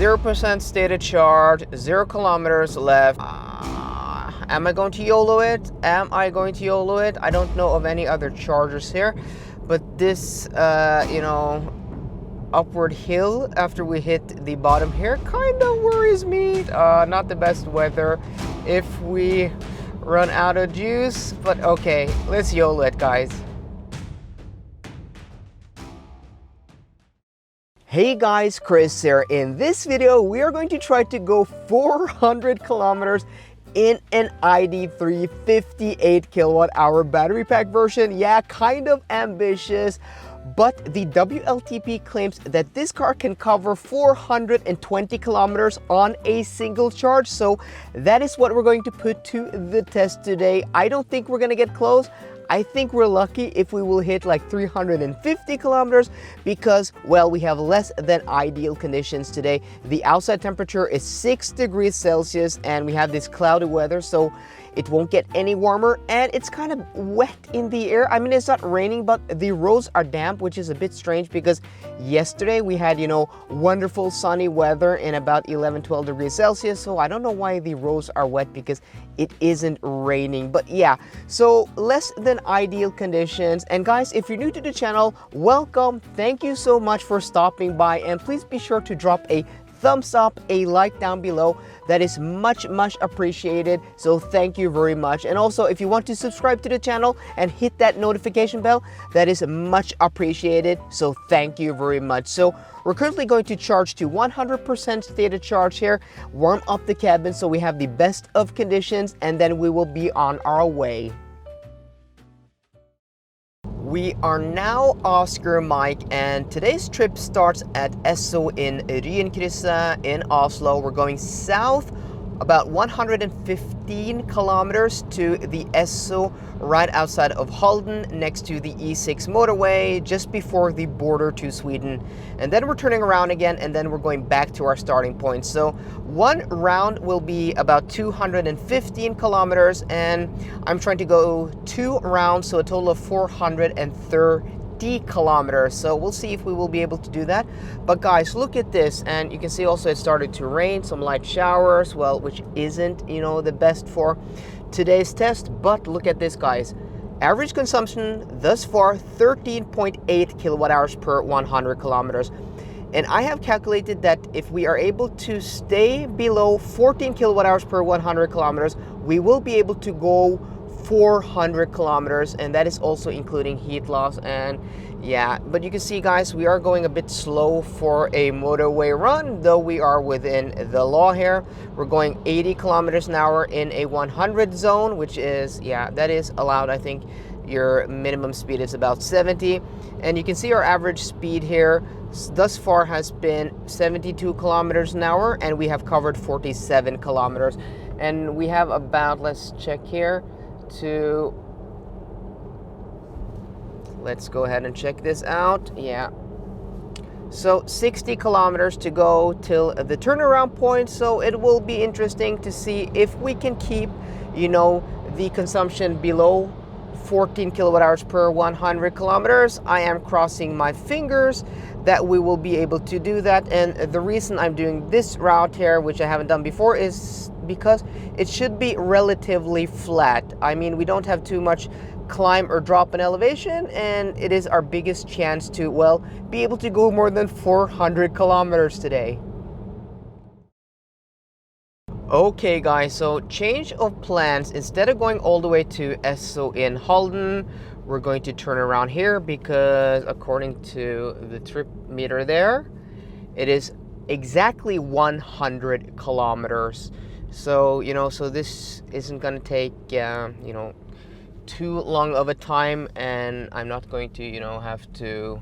0% stated charge, 0 kilometers left. Am I going to YOLO it? I don't know of any other chargers here, but this, upward hill after we hit the bottom here kind of worries me. Not the best weather if we run out of juice, but okay, let's YOLO it, guys. Hey guys, Chris here. In this video, we are going to try to go 400 kilometers in an ID3 58 kilowatt hour battery pack version. Yeah, kind of ambitious, but the WLTP claims that this car can cover 420 kilometers on a single charge. So that is what we're going to put to the test today. I don't think we're gonna get close. I think we're lucky if we will hit like 350 kilometers because, well, we have less than ideal conditions today. The outside temperature is 6 degrees Celsius and we have this cloudy weather, so it won't get any warmer, and it's kind of wet in the air. I mean, it's not raining, but the roads are damp, which is a bit strange because yesterday we had, wonderful sunny weather in about 11-12 degrees Celsius. So I don't know why the roads are wet because it isn't raining. But yeah, so less than ideal conditions. And guys, if you're new to the channel, welcome. Thank you so much for stopping by, and please be sure to drop a thumbs up, a like down below. That is much appreciated, so thank you very much. And also, if you want to subscribe to the channel and hit that notification bell, that is much appreciated, so thank you very much. So we're currently going to charge to 100% stated charge here, warm up the cabin so we have the best of conditions, and then we will be on our way. We are now Oscar Mike, and today's trip starts at Esso in Ryenkrysset in Oslo. We're going south about 115 kilometers to the Esso right outside of Halden, next to the E6 motorway, just before the border to Sweden. And then we're turning around again, and then we're going back to our starting point. So one round will be about 215 kilometers, and I'm trying to go 2 rounds, so a total of 430 kilometers. So we'll see if we will be able to do that. But guys, look at this, and you can see also it started to rain, some light showers, well, which isn't the best for today's test. But look at this, guys. Average consumption thus far 13.8 kilowatt hours per 100 kilometers. And I have calculated that if we are able to stay below 14 kilowatt hours per 100 kilometers, we will be able to go 400 kilometers, and that is also including heat loss. And yeah, but you can see, guys, we are going a bit slow for a motorway run, though we are within the law here. We're going 80 kilometers an hour in a 100 zone, which is, yeah, that is allowed. I think your minimum speed is about 70, and you can see our average speed here thus far has been 72 kilometers an hour, and we have covered 47 kilometers. And we have about, let's check here, let's go ahead and check this out. Yeah, so 60 kilometers to go till the turnaround point. So it will be interesting to see if we can keep the consumption below 14 kilowatt hours per 100 kilometers. I am crossing my fingers that we will be able to do that. And the reason I'm doing this route here, which I haven't done before, is because it should be relatively flat. I mean, we don't have too much climb or drop in elevation, and it is our biggest chance to, well, be able to go more than 400 kilometers today. Okay guys, so change of plans. Instead of going all the way to Esso in Halden, we're going to turn around here because according to the trip meter there, it is exactly 100 kilometers. So, so this isn't going to take, too long of a time, and I'm not going to, have to,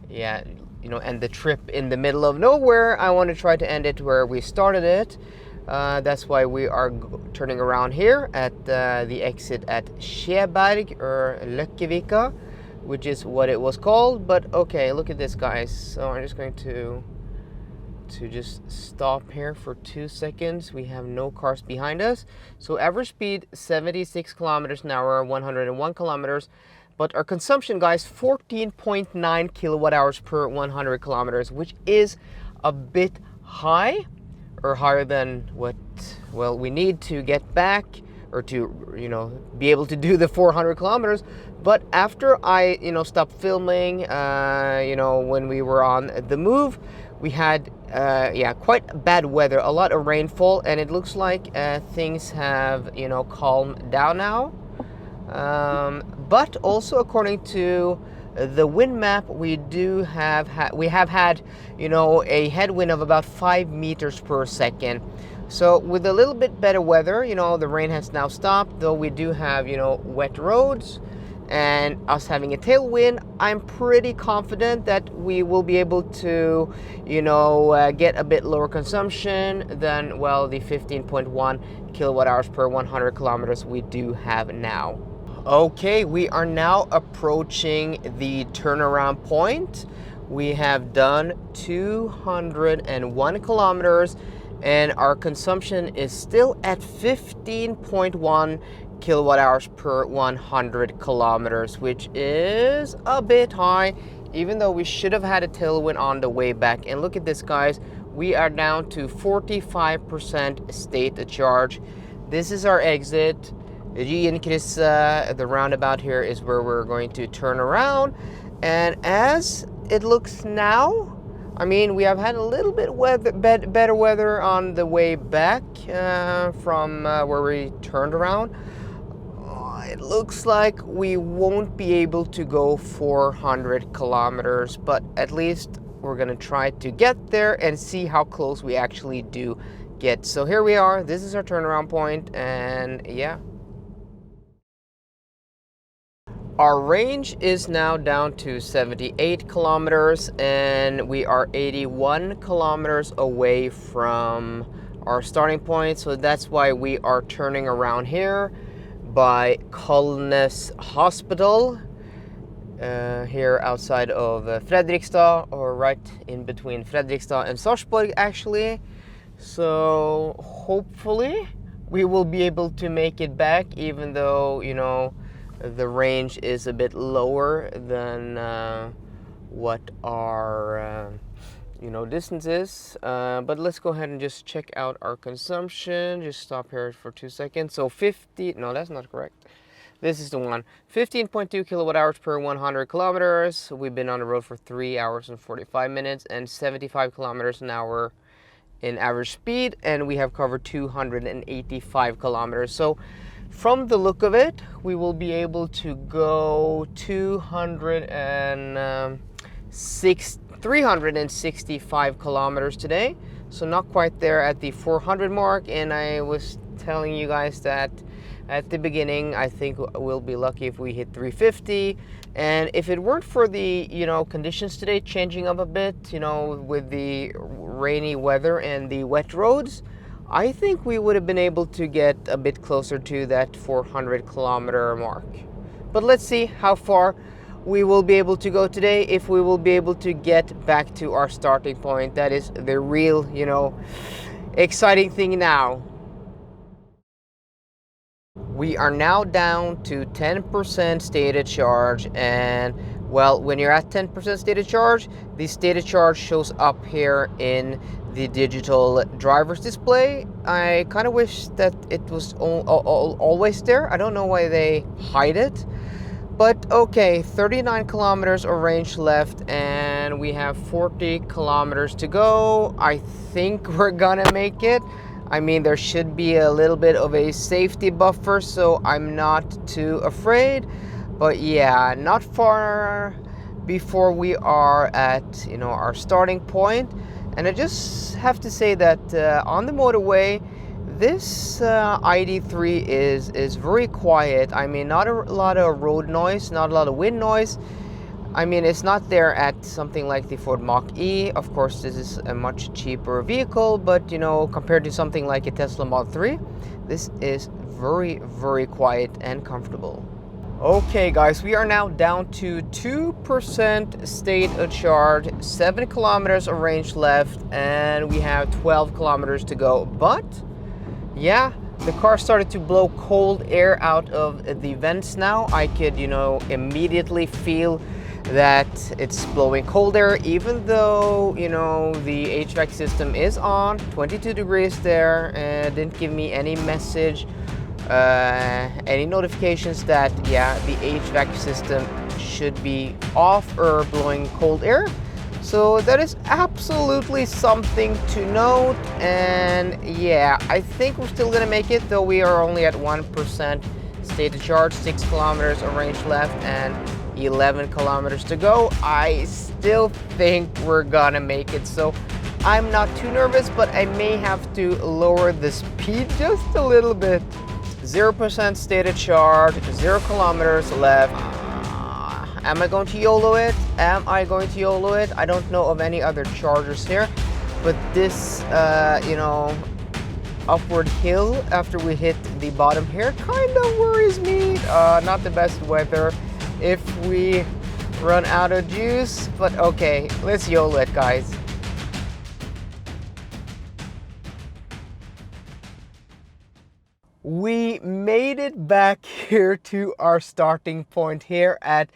end the trip in the middle of nowhere. I want to try to end it where we started it. That's why we are turning around here at the exit at Skjeberg, or Løkkevika, which is what it was called. But okay, look at this, guys. So I'm just going to just stop here for 2 seconds. We have no cars behind us. So average speed 76 kilometers an hour, 101 kilometers. But our consumption, guys, 14.9 kilowatt hours per 100 kilometers, which is a bit high, or higher than what, well, we need to get back, or to, you know, be able to do the 400 kilometers. But after I, you know, stopped filming, you know, when we were on the move, we had, yeah, quite bad weather, a lot of rainfall, and it looks like things have, you know, calmed down now. But also according to the wind map, we have had, you know, a headwind of about 5 meters per second. So with a little bit better weather, you know, the rain has now stopped, though we do have, you know, wet roads and us having a tailwind. I'm pretty confident that we will be able to, you know, get a bit lower consumption than, well, the 15.1 kilowatt hours per 100 kilometers we do have now. Okay, we are now approaching the turnaround point. We have done 201 kilometers and our consumption is still at 15.1 kilowatt hours per 100 kilometers, which is a bit high, even though we should have had a tailwind on the way back. And look at this, guys, we are down to 45% state of charge. This is our exit. Rienkrysset, the roundabout here, is where we're going to turn around. And as it looks now, I mean, we have had a little bit better weather on the way back from where we turned around. It looks like we won't be able to go 400 kilometers, but at least we're gonna try to get there and see how close we actually do get. So here we are, this is our turnaround point, and yeah. Our range is now down to 78 kilometers and we are 81 kilometers away from our starting point. So that's why we are turning around here by Kolnes Hospital, here outside of Fredrikstad, or right in between Fredrikstad and Sarpsborg actually. So hopefully we will be able to make it back, even though, you know, the range is a bit lower than what our you know, distance is. But let's go ahead and just check out our consumption. Just stop here for 2 seconds. So 50, no, that's not correct. This is the one. 15.2 kilowatt hours per 100 kilometers. We've been on the road for 3 hours and 45 minutes and 75 kilometers an hour in average speed, and we have covered 285 kilometers. So from the look of it, we will be able to go 365 kilometers today. So not quite there at the 400 mark. And I was telling you guys that at the beginning, I think we'll be lucky if we hit 350. And if it weren't for the, you know, conditions today changing up a bit, you know, with the rainy weather and the wet roads, I think we would have been able to get a bit closer to that 400 kilometer mark. But let's see how far we will be able to go today, if we will be able to get back to our starting point. That is the real, you know, exciting thing now. We are now down to 10% stated charge, and well, when you're at 10% stated charge, the stated charge shows up here in the digital driver's display. I kind of wish that it was always there. I don't know why they hide it. But okay, 39 kilometers of range left and we have 40 kilometers to go. I think we're gonna make it. I mean, there should be a little bit of a safety buffer, so I'm not too afraid. But yeah, not far before we are at, you know, our starting point. And I just have to say that on the motorway, this ID3 is very quiet. I mean, not a lot of road noise, not a lot of wind noise. I mean, it's not there at something like the Ford Mach-E. Of course, this is a much cheaper vehicle, but you know, compared to something like a Tesla Model 3, this is very, very quiet and comfortable. Okay guys, we are now down to 2% state of charge, 7 kilometers of range left, and we have 12 kilometers to go. But yeah, the car started to blow cold air out of the vents now. I could, you know, immediately feel that it's blowing cold air, even though, you know, the HVAC system is on, 22 degrees there, and didn't give me any message, any notifications that, yeah, the HVAC system should be off or blowing cold air. So that is absolutely something to note. And yeah, I think we're still gonna make it, though we are only at 1% state of charge, 6 kilometers of range left and 11 kilometers to go. I still think we're gonna make it, so I'm not too nervous, but I may have to lower the speed just a little bit. 0% state of charge, 0 kilometers left. Am I going to YOLO it? Am I going to YOLO it? I don't know of any other chargers here, but this, you know, upward hill after we hit the bottom here kind of worries me. Not the best weather if we run out of juice, but okay, let's YOLO it, guys. We made it back here to our starting point here at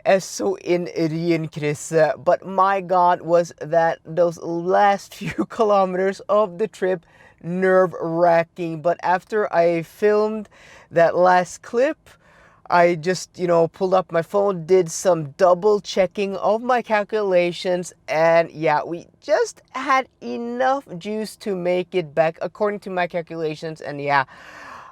Yo-yoing, but my God, was that those last few kilometers of the trip nerve-wracking. But after I filmed that last clip, I just, you know, pulled up my phone, did some double checking of my calculations, and yeah, we just had enough juice to make it back according to my calculations. And yeah,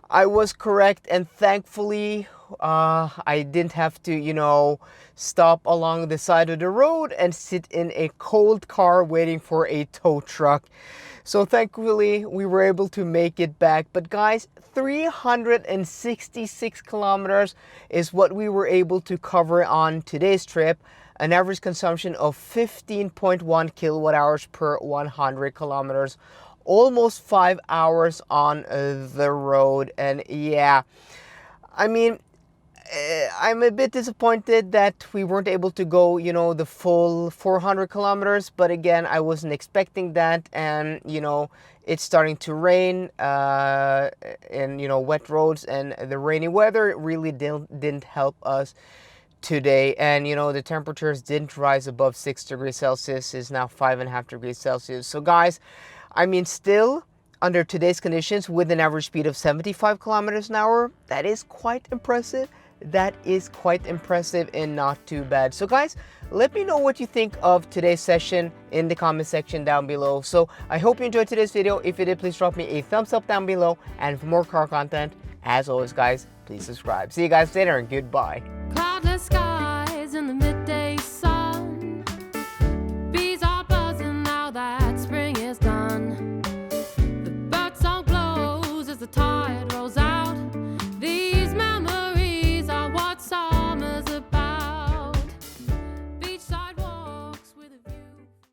I was correct, and thankfully I didn't have to, you know, stop along the side of the road and sit in a cold car waiting for a tow truck. So thankfully we were able to make it back. But guys, 366 kilometers is what we were able to cover on today's trip. An average consumption of 15.1 kilowatt hours per 100 kilometers. Almost 5 hours on the road. And yeah, I mean, I'm a bit disappointed that we weren't able to go, you know, the full 400 kilometers. But again, I wasn't expecting that. And, you know, it's starting to rain and, you know, wet roads, and the rainy weather really didn't help us today. And, you know, the temperatures didn't rise above 6 degrees Celsius. It's now 5.5 degrees Celsius. So guys, I mean, still under today's conditions with an average speed of 75 kilometers an hour, that is quite impressive. That is quite impressive and not too bad. So guys, let me know what you think of today's session in the comment section down below. So I hope you enjoyed today's video. If you did, please drop me a thumbs up down below. And for more car content, as always guys, please subscribe. See you guys later and goodbye.